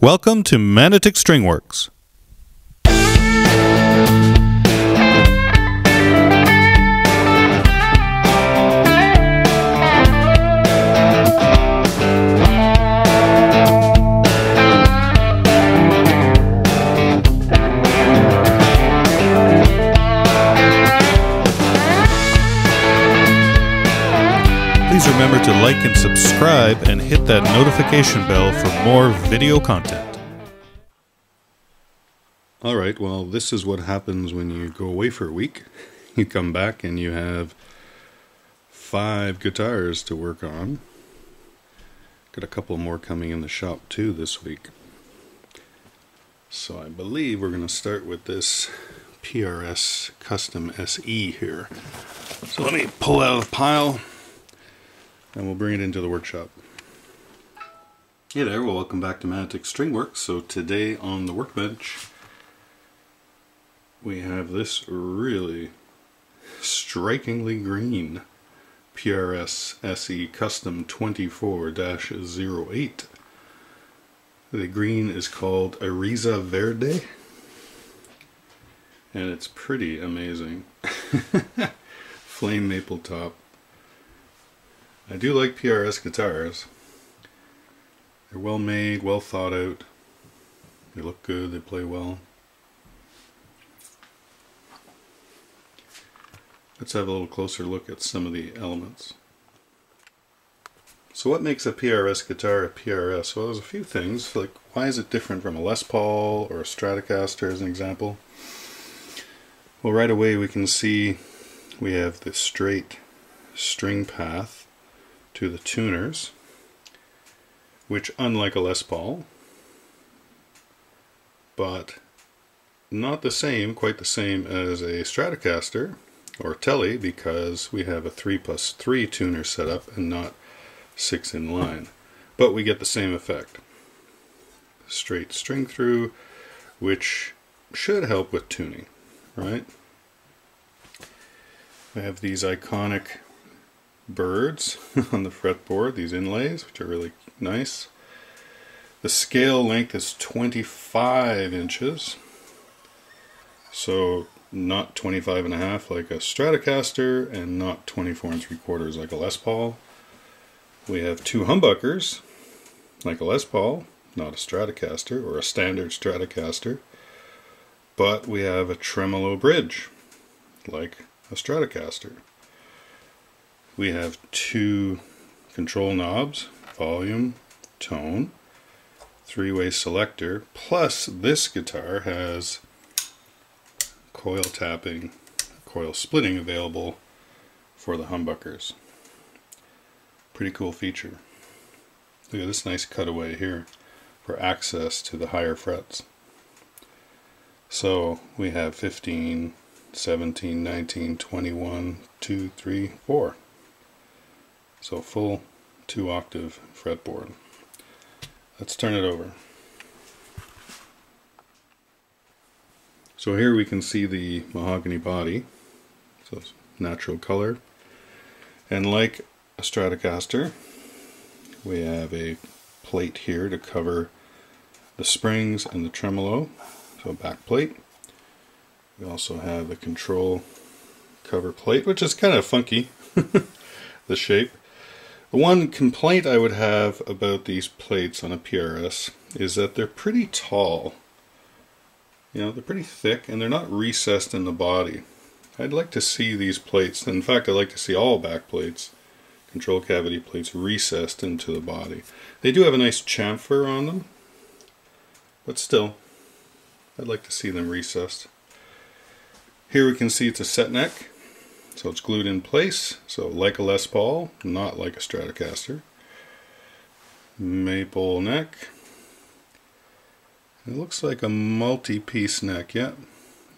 Welcome to Manotick StringWorks. Please remember to like and subscribe and hit that notification bell for more video content. Alright, well, this is what happens when you go away for a week. You come back and you have 5 guitars to work on. Got a couple more coming in the shop too this week. So I believe we're going to start with this PRS Custom SE here. So let me pull out of the pile and we'll bring it into the workshop. Hey there, well, welcome back to Manotick StringWorks. So today on the workbench we have this really strikingly green PRS SE Custom 24-08. The green is called Eriza Verde and it's pretty amazing. Flame maple top. I do like PRS guitars. They're well made, well thought out. They look good, they play well. Let's have a little closer look at some of the elements. So what makes a PRS guitar a PRS? Well, there's a few things, like why is it different from a Les Paul or a Stratocaster as an example? Well, right away we can see we have the straight string path to the tuners, which unlike a Les Paul, but not the same, quite the same as a Stratocaster or Tele, because we have a 3+3 tuner setup and not 6 in line, but we get the same effect. Straight string through, which should help with tuning, right? We have these iconic birds on the fretboard, these inlays, which are really nice. The scale length is 25 inches, so not 25.5 like a Stratocaster and not 24 3/4 like a Les Paul. We have 2 humbuckers like a Les Paul, not a Stratocaster or a standard Stratocaster, but we have a tremolo bridge like a Stratocaster. We have 2 control knobs, volume, tone, 3-way selector, plus this guitar has coil tapping, coil splitting available for the humbuckers. Pretty cool feature. Look at this nice cutaway here for access to the higher frets. So we have 15, 17, 19, 21, 2, 3, 4. So full 2-octave fretboard. Let's turn it over. So here we can see the mahogany body. So it's natural color. And like a Stratocaster, we have a plate here to cover the springs and the tremolo. So a back plate. We also have a control cover plate, which is kind of funky, the shape. The one complaint I would have about these plates on a PRS is that they're pretty tall. You know, they're pretty thick and they're not recessed in the body. I'd like to see these plates, in fact I'd like to see all back plates, control cavity plates, recessed into the body. They do have a nice chamfer on them, but still, I'd like to see them recessed. Here we can see it's a set neck. So it's glued in place, so like a Les Paul, not like a Stratocaster. Maple neck. It looks like a multi-piece neck, yeah.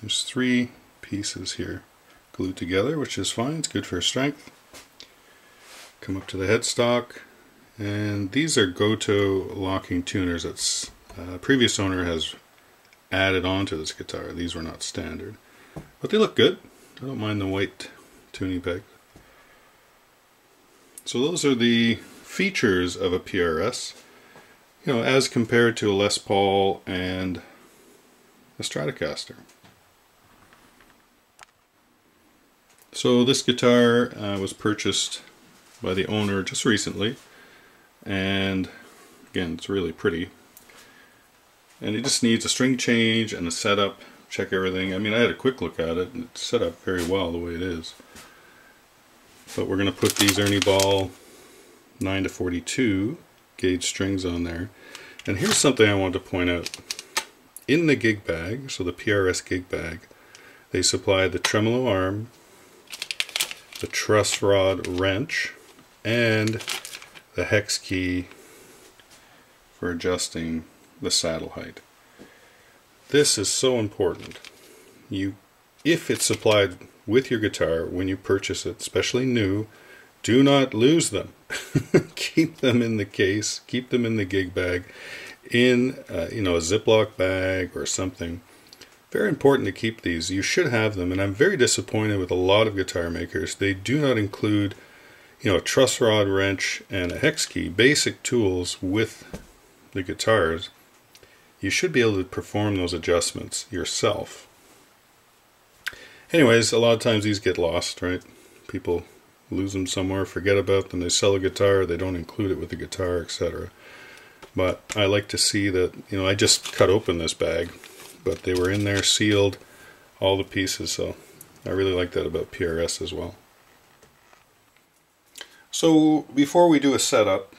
There's 3 pieces here glued together, which is fine, it's good for strength. Come up to the headstock, and these are Goto locking tuners that previous owner has added onto this guitar. These were not standard, but they look good. I don't mind the white tuning peg. So those are the features of a PRS. as compared to a Les Paul and a Stratocaster. So this guitar was purchased by the owner just recently, and again, it's really pretty. And it just needs a string change and a setup, check everything. I mean, I had a quick look at it, and it's set up very well the way it is. But we're going to put these Ernie Ball 9 to 42 gauge strings on there. And here's something I want to point out. In the gig bag, so the PRS gig bag, they supply the tremolo arm, the truss rod wrench, and the hex key for adjusting the saddle height. This is so important. If it's supplied with your guitar when you purchase it, especially new, do not lose them. Keep them in the case, keep them in the gig bag, in a Ziploc bag or something. Very important to keep these. You should have them, and I'm very disappointed with a lot of guitar makers. They do not include, a truss rod wrench and a hex key, basic tools with the guitars. You should be able to perform those adjustments yourself. Anyways, a lot of times these get lost, right? People lose them somewhere, forget about them, they sell a guitar, they don't include it with the guitar, etc. But I like to see that, I just cut open this bag, but they were in there sealed, all the pieces, so I really like that about PRS as well. So before we do a setup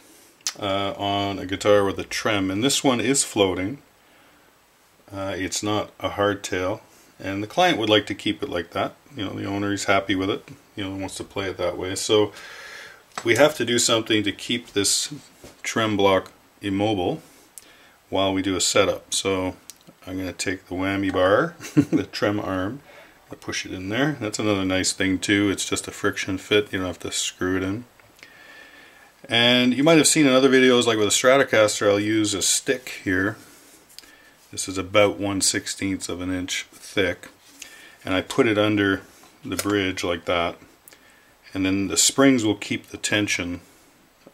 on a guitar with a trem, and this one is floating, it's not a hardtail, and the client would like to keep it like that. The owner is happy with it, wants to play it that way. So we have to do something to keep this trem block immobile while we do a setup. So I'm going to take the whammy bar, the trem arm, and push it in there. That's another nice thing too. It's just a friction fit. You don't have to screw it in. And you might have seen in other videos, like with a Stratocaster, I'll use a stick here. This is about 1/16 of an inch thick, and I put it under the bridge like that, and then the springs will keep the tension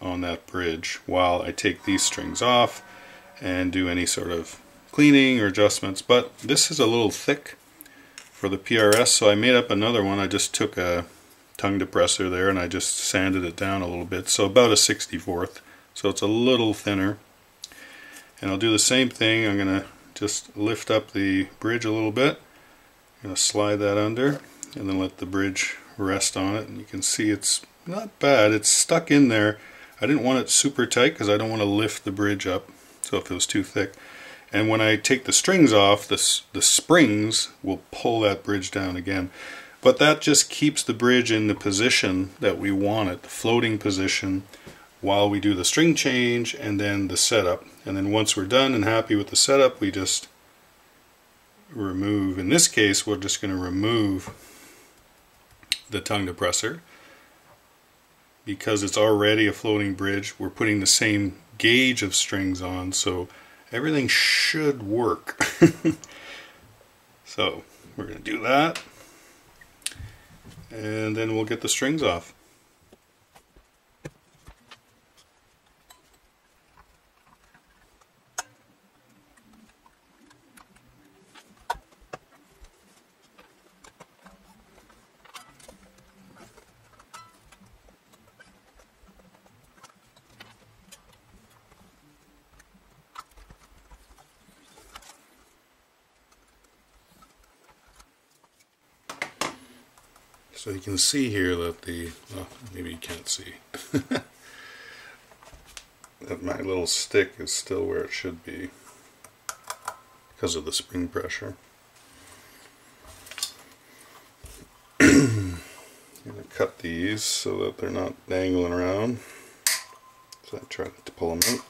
on that bridge while I take these strings off and do any sort of cleaning or adjustments. But this is a little thick for the PRS, so I made up another one. I just took a tongue depressor there and I just sanded it down a little bit, so about a 64th, so it's a little thinner. And I'll do the same thing. I'm going to just lift up the bridge a little bit. I'm going to slide that under and then let the bridge rest on it, and you can see it's not bad. It's stuck in there. I didn't want it super tight because I don't want to lift the bridge up, so if it was too thick. And when I take the strings off, the springs will pull that bridge down again. But that just keeps the bridge in the position that we want it, the floating position, while we do the string change and then the setup. And then once we're done and happy with the setup, we just remove. In this case, we're just going to remove the tongue depressor. Because it's already a floating bridge, we're putting the same gauge of strings on, so everything should work. So we're going to do that, and then we'll get the strings off. So you can see here that well, maybe you can't see, that my little stick is still where it should be because of the spring pressure. I'm going to cut these so that they're not dangling around. So I try to pull them out.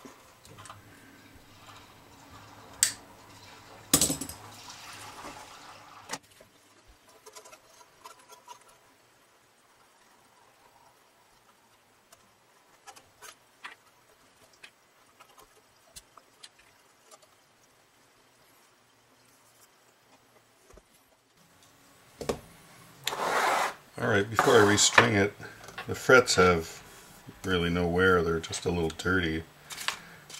Alright, before I restring it, the frets have really no wear, they're just a little dirty.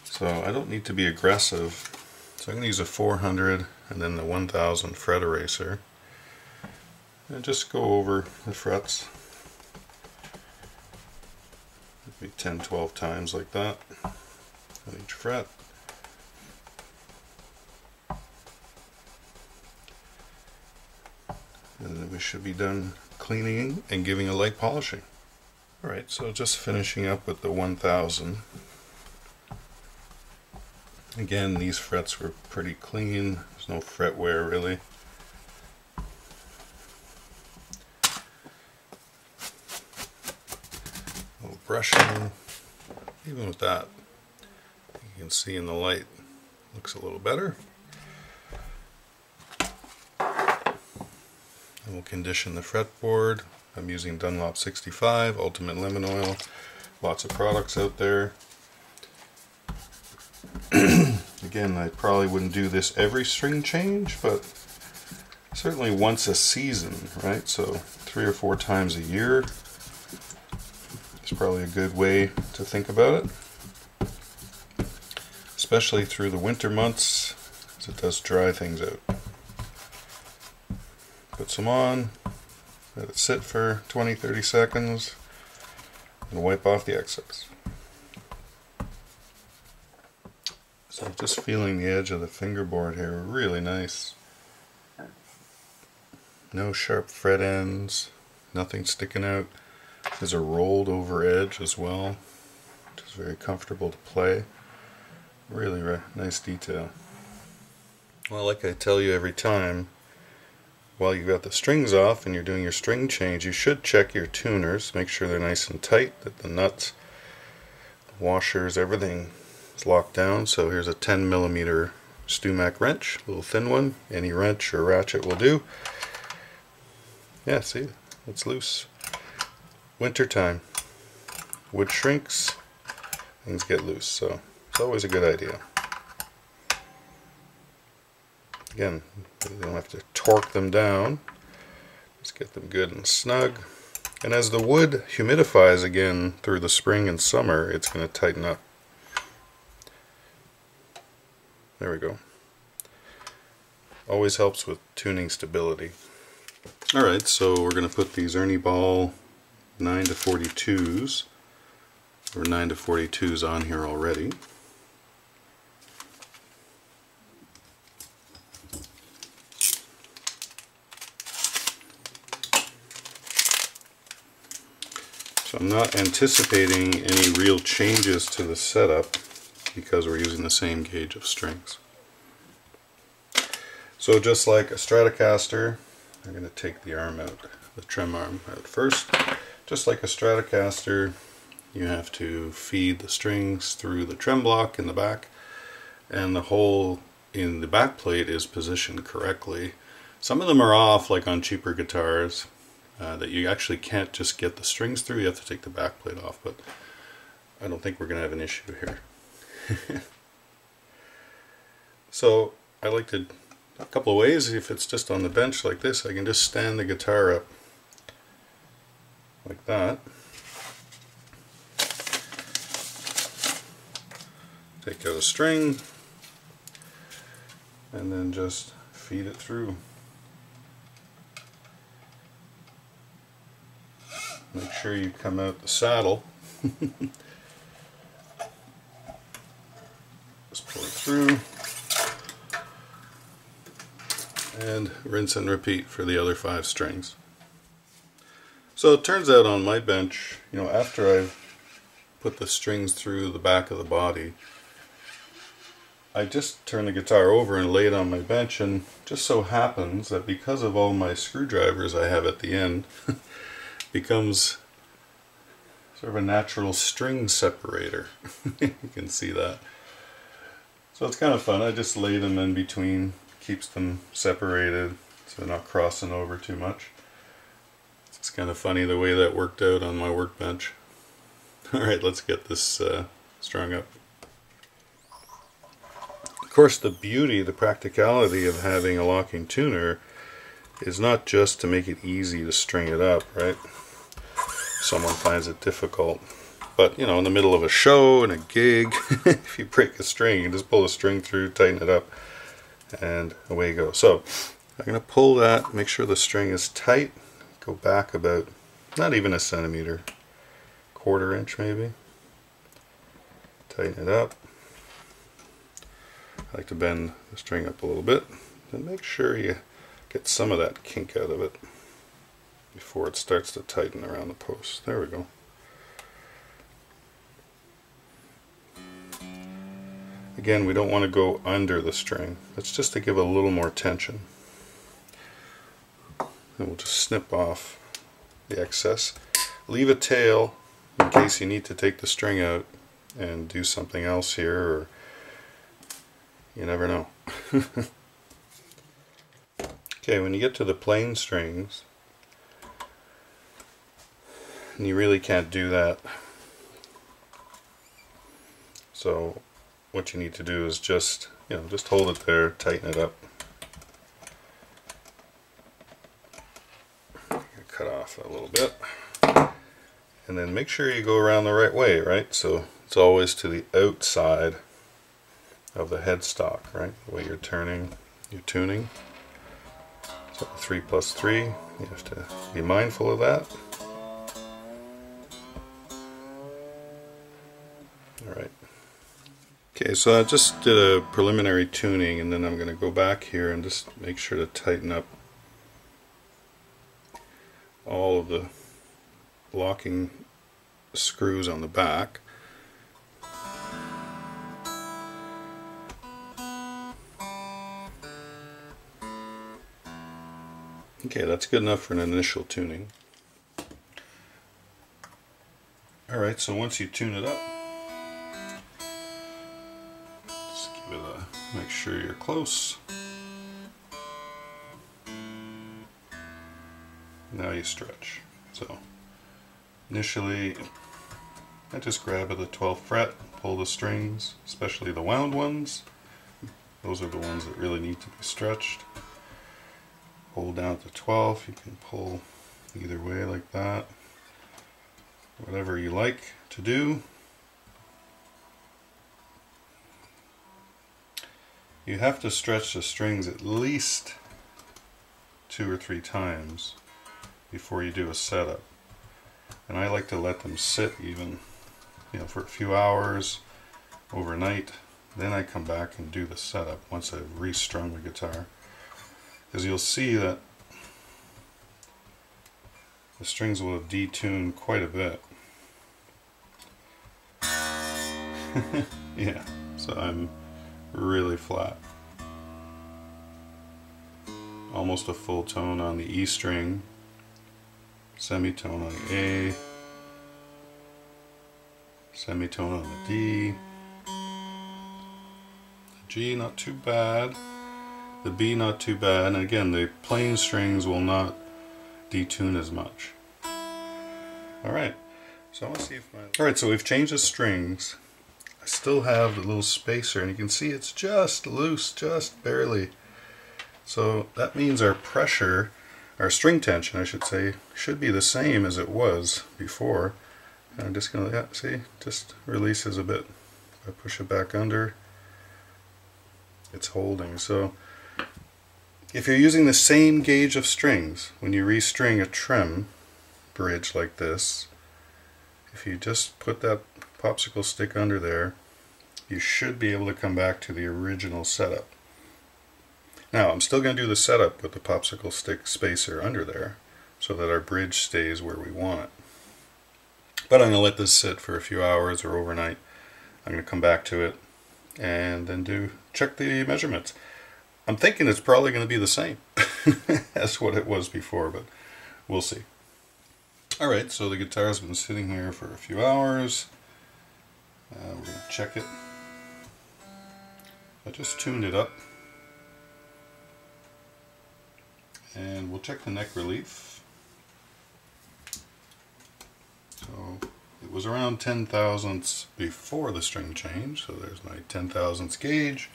So So I don't need to be aggressive. So I'm going to use a 400 and then the 1000 fret eraser. And just go over the frets. Maybe 10-12 times like that on each fret. And then we should be done cleaning and giving a light polishing. Alright, so just finishing up with the 1000. Again, these frets were pretty clean. There's no fret wear really. A little brushing. Even with that, you can see in the light, looks a little better. And we'll condition the fretboard. I'm using Dunlop 65, Ultimate Lemon Oil. Lots of products out there. Again, I probably wouldn't do this every string change, but certainly once a season, right? So 3 or 4 times a year is probably a good way to think about it. Especially through the winter months, as it does dry things out. Put some on, let it sit for 20-30 seconds, and wipe off the excess. So just feeling the edge of the fingerboard here, really nice. No sharp fret ends, nothing sticking out. There's a rolled over edge as well, which is very comfortable to play. Really nice detail. Well, like I tell you every time, while you've got the strings off and you're doing your string change, you should check your tuners, make sure they're nice and tight, that the nuts, the washers, everything is locked down. So here's a 10mm Stumac wrench, a little thin one. Any wrench or ratchet will do. Yeah, see, it's loose. Winter time, wood shrinks, things get loose, so it's always a good idea. Again, you don't have to torque them down, just get them good and snug. And as the wood humidifies again through the spring and summer, it's going to tighten up. There we go. Always helps with tuning stability. Alright, so we're going to put these Ernie Ball 9-42s, or 9-42s on here already. So I'm not anticipating any real changes to the setup because we're using the same gauge of strings. So just like a Stratocaster, I'm going to take the arm out, the trem arm out first. Just like a Stratocaster, you have to feed the strings through the trem block in the back, and the hole in the back plate is positioned correctly. Some of them are off, like on cheaper guitars, that you actually can't just get the strings through, you have to take the back plate off, but I don't think we're going to have an issue here. So I like to, a couple of ways. If it's just on the bench like this, I can just stand the guitar up like that, take out a string, and then just feed it through. Make sure you come out the saddle. Just pull it through and rinse and repeat for the other 5 strings. So it turns out on my bench, after I've put the strings through the back of the body, I just turn the guitar over and lay it on my bench, and just so happens that because of all my screwdrivers I have at the end, becomes sort of a natural string separator. You can see that. So it's kind of fun. I just lay them in between, keeps them separated so they're not crossing over too much. It's kind of funny the way that worked out on my workbench. Alright, let's get this strung up. Of course, the beauty, the practicality of having a locking tuner is not just to make it easy to string it up, right? If someone finds it difficult. But, you know, in the middle of a show and a gig, if you break a string, you just pull the string through, tighten it up, and away you go. So I'm going to pull that, make sure the string is tight, go back about, not even a centimeter, 1/4 inch maybe. Tighten it up. I like to bend the string up a little bit, and make sure you get some of that kink out of it before it starts to tighten around the post. There we go. Again, we don't want to go under the string. It's just to give a little more tension. And we'll just snip off the excess. Leave a tail in case you need to take the string out and do something else here, or you never know. Okay, when you get to the plain strings, and you really can't do that, so what you need to do is just, you know, just hold it there, tighten it up. Cut off a little bit, and then make sure you go around the right way, right? So it's always to the outside of the headstock, right? The way you're turning, you're tuning. So 3 + 3, you have to be mindful of that. Alright. Okay, so I just did a preliminary tuning, and then I'm going to go back here and just make sure to tighten up all of the locking screws on the back. Okay, that's good enough for an initial tuning. Alright, so once you tune it up, just give it a, make sure you're close. Now you stretch. So initially I just grab at the 12th fret, pull the strings, especially the wound ones. Those are the ones that really need to be stretched. Hold down at the 12th, you can pull either way like that. Whatever you like to do. You have to stretch the strings at least 2 or 3 times before you do a setup. And I like to let them sit even, you know, for a few hours, overnight. Then I come back and do the setup once I've restrung the guitar. Because you'll see that the strings will have detuned quite a bit. Yeah, so I'm really flat. Almost a full tone on the E string, semitone on the A, semitone on the D, the G not too bad, the B not too bad, and again the plain strings will not detune as much. Alright, so I want to see if Alright, so we've changed the strings. I still have the little spacer, and you can see it's just loose, just barely. So that means our pressure, our string tension I should say, should be the same as it was before. And I'm just going to, yeah, see, just releases a bit. If I push it back under, it's holding. So if you're using the same gauge of strings, when you restring a trem bridge like this, if you just put that popsicle stick under there, you should be able to come back to the original setup. Now I'm still going to do the setup with the popsicle stick spacer under there so that our bridge stays where we want it. But I'm going to let this sit for a few hours or overnight. I'm going to come back to it and then check the measurements. I'm thinking it's probably going to be the same as what it was before, but we'll see. Alright, so the guitar's been sitting here for a few hours. We're going to check it. I just tuned it up. And we'll check the neck relief. So it was around 10 thousandths before the string change, so there's my 10 thousandths gauge.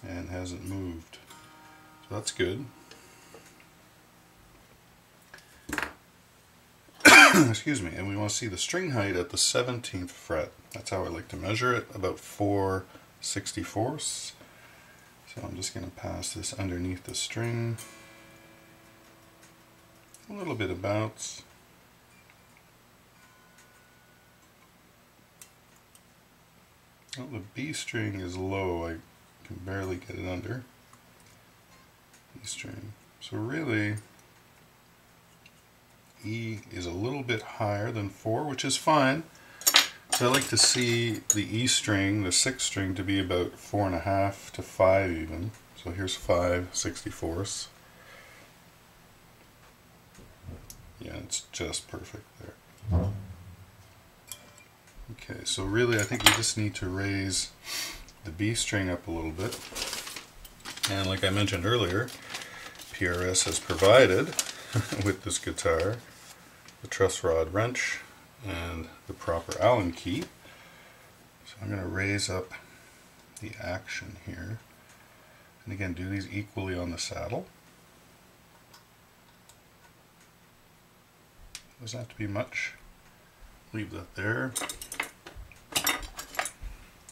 And hasn't moved. So that's good. excuse me, and we want to see the string height at the 17th fret. That's how I like to measure it, about 4/64. So I'm just going to pass this underneath the string. A little bit of bounce. Well, the B string is low, I can barely get it under. E string. So really, E is a little bit higher than 4, which is fine. So I like to see the E string, the 6th string, to be about 4.5 to 5 even. So here's 5/64. Yeah, it's just perfect there. Okay, so really I think we just need to raise the B string up a little bit. And like I mentioned earlier, PRS has provided with this guitar the truss rod wrench and the proper Allen key. So I'm going to raise up the action here. And again, do these equally on the saddle. Doesn't have to be much. Leave that there.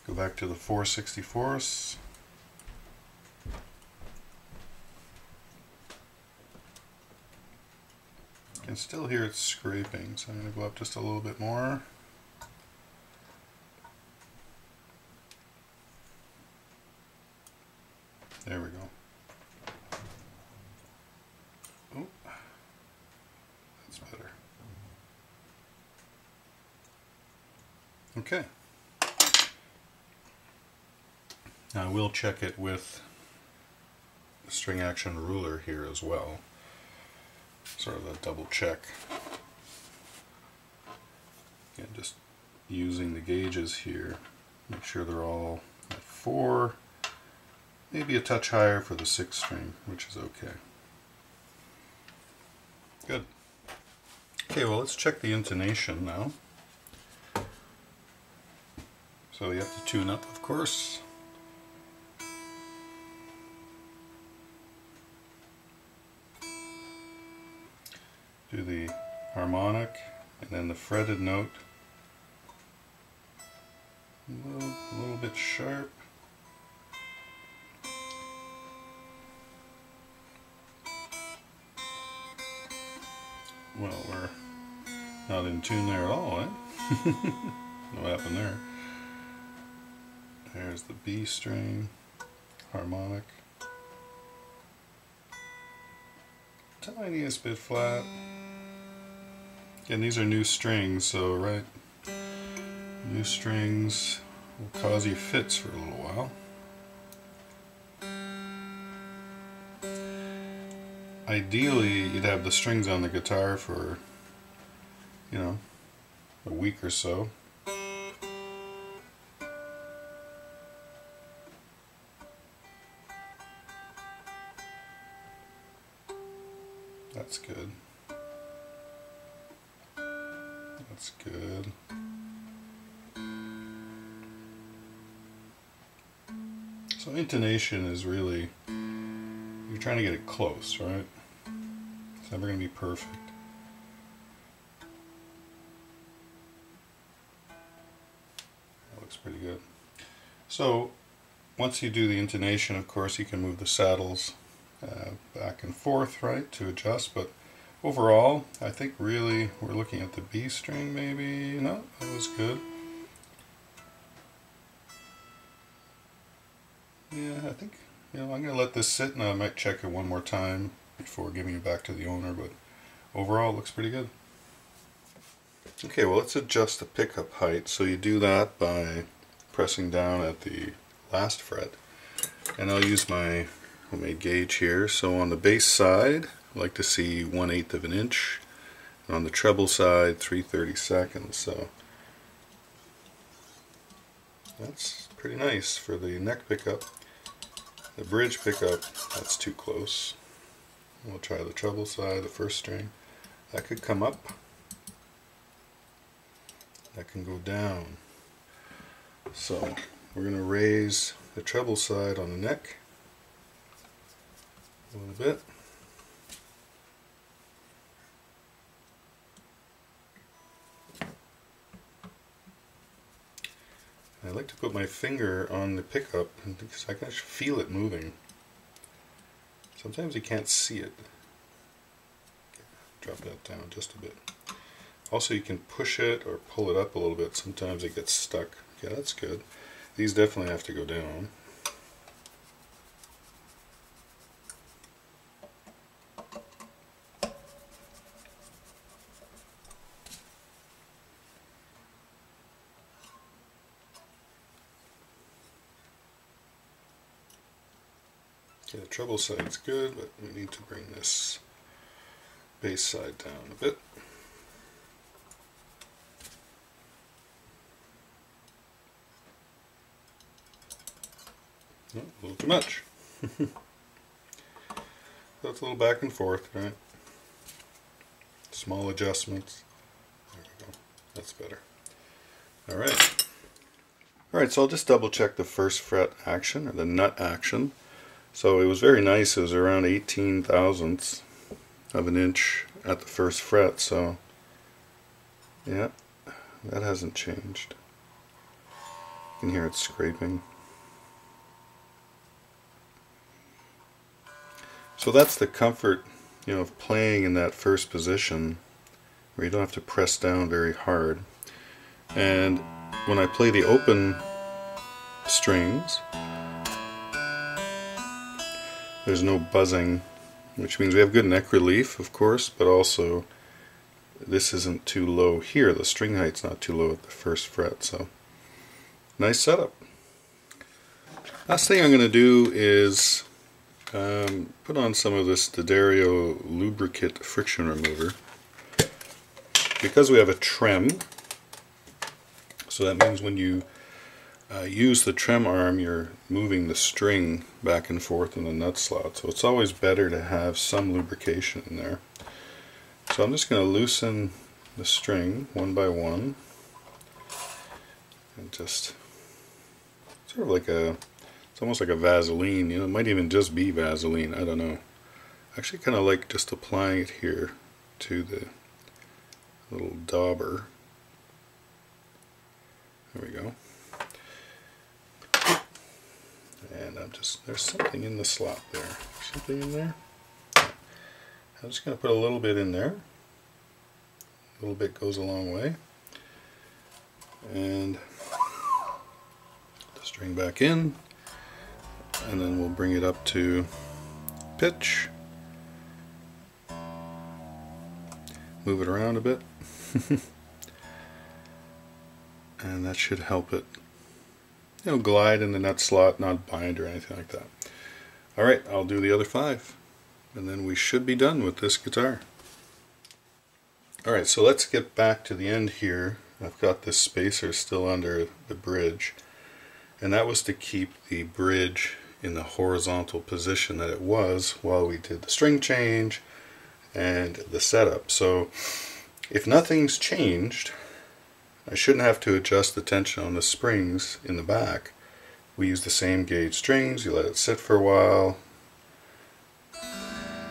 Go back to the 4/64. You can still hear it scraping, so I'm going to go up just a little bit more. There we go. Oh, that's better. Okay. Now I will check it with the string action ruler here as well. Sort of a double check. Again, just using the gauges here. Make sure they're all at 4. Maybe a touch higher for the 6th string, which is okay. Good. Okay, well let's check the intonation now. So you have to tune up, of course. Do the harmonic and then the fretted note. A little bit sharp. Well, we're not in tune there at all, eh? What happened there? There's the B string, harmonic. Tiniest bit flat. Again, these are new strings, so right, new strings will cause you fits for a little while. Ideally, you'd have the strings on the guitar for, you know, a week or so. That's good. That's good. So intonation is really, you're trying to get it close, right? It's never going to be perfect. That looks pretty good. So once you do the intonation, of course, you can move the saddles back and forth, right, to adjust, but overall, I think really we're looking at the B string maybe. No, that was good. Yeah, I think, you know, I'm going to let this sit and I might check it one more time before giving it back to the owner, but overall it looks pretty good. Okay, well let's adjust the pickup height. So you do that by pressing down at the last fret, and I'll use my homemade gauge here. So on the bass side, I like to see 1/8 of an inch, and on the treble side 3/32. So that's pretty nice for the neck pickup. The bridge pickup, that's too close. We'll try the treble side, the first string. That could come up. That can go down. So we're going to raise the treble side on the neck a little bit. I like to put my finger on the pickup because I can actually feel it moving. Sometimes you can't see it. Drop that down just a bit. Also, you can push it or pull it up a little bit. Sometimes it gets stuck. Yeah, that's good. These definitely have to go down. Okay, the treble side's good, but we need to bring this bass side down a bit. Oh, a little too much. That's a little back and forth, right? Small adjustments. There we go. That's better. Alright. Alright, so I'll just double check the first fret action, or the nut action. So it was very nice. It was around 18 thousandths of an inch at the first fret, so yeah, that hasn't changed. You can hear it scraping. So that's the comfort, you know, of playing in that first position where you don't have to press down very hard. And when I play the open strings, there's no buzzing, which means we have good neck relief, of course, but also this isn't too low here. The string height's not too low at the first fret, so nice setup. Last thing I'm going to do is put on some of this D'Addario lubricant friction remover. Because we have a trem, so that means when you use the trem arm, you're moving the string back and forth in the nut slot, so it's always better to have some lubrication in there. So I'm just going to loosen the string one by one, and just sort of like it's almost like a Vaseline, you know, it might even just be Vaseline, I don't know. I actually kind of like just applying it here to the little dauber. There we go. And there's something in the slot there. Something in there? I'm just going to put a little bit in there. A little bit goes a long way. And the string back in. And then we'll bring it up to pitch. Move it around a bit. And that should help it, you know, glide in the nut slot, not bind or anything like that. Alright, I'll do the other 5, and then we should be done with this guitar. Alright, so let's get back to the end here. I've got this spacer still under the bridge, and that was to keep the bridge in the horizontal position that it was while we did the string change and the setup. So if nothing's changed, I shouldn't have to adjust the tension on the springs in the back. We use the same gauge strings, you let it sit for a while,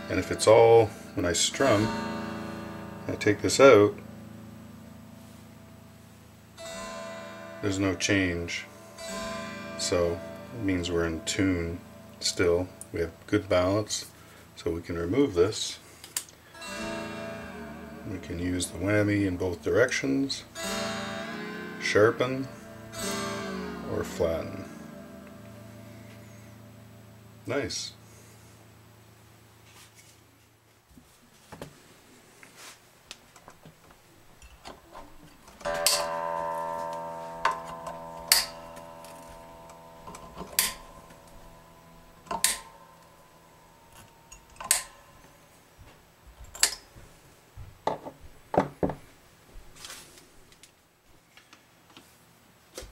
and if it's all, when I strum, I take this out, there's no change. So it means we're in tune still. We have good balance, so we can remove this. We can use the whammy in both directions, sharpen, or flatten. Nice.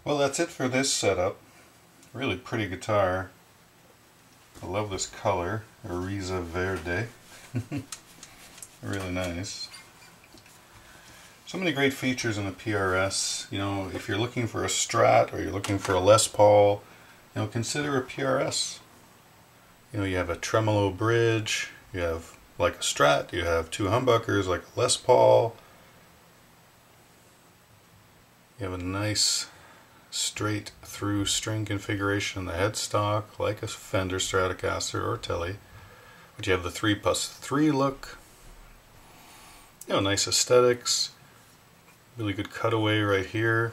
Well, that's it for this setup. Really pretty guitar. I love this color, Eriza Verde. Really nice. So many great features in the PRS. You know, if you're looking for a Strat or you're looking for a Les Paul, you know, consider a PRS. You know, you have a tremolo bridge, you have like a Strat, you have 2 humbuckers like a Les Paul. You have a nice straight through string configuration in the headstock, like a Fender Stratocaster or Tele. But you have the 3+3 look. You know, nice aesthetics. Really good cutaway right here.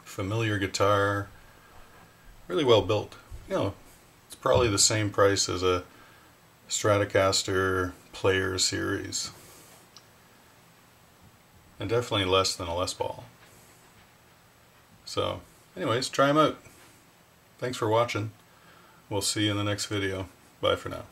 Familiar guitar. Really well built. You know, it's probably the same price as a Stratocaster Player series. And definitely less than a Les Paul. So, anyways, try them out. Thanks for watching. We'll see you in the next video. Bye for now.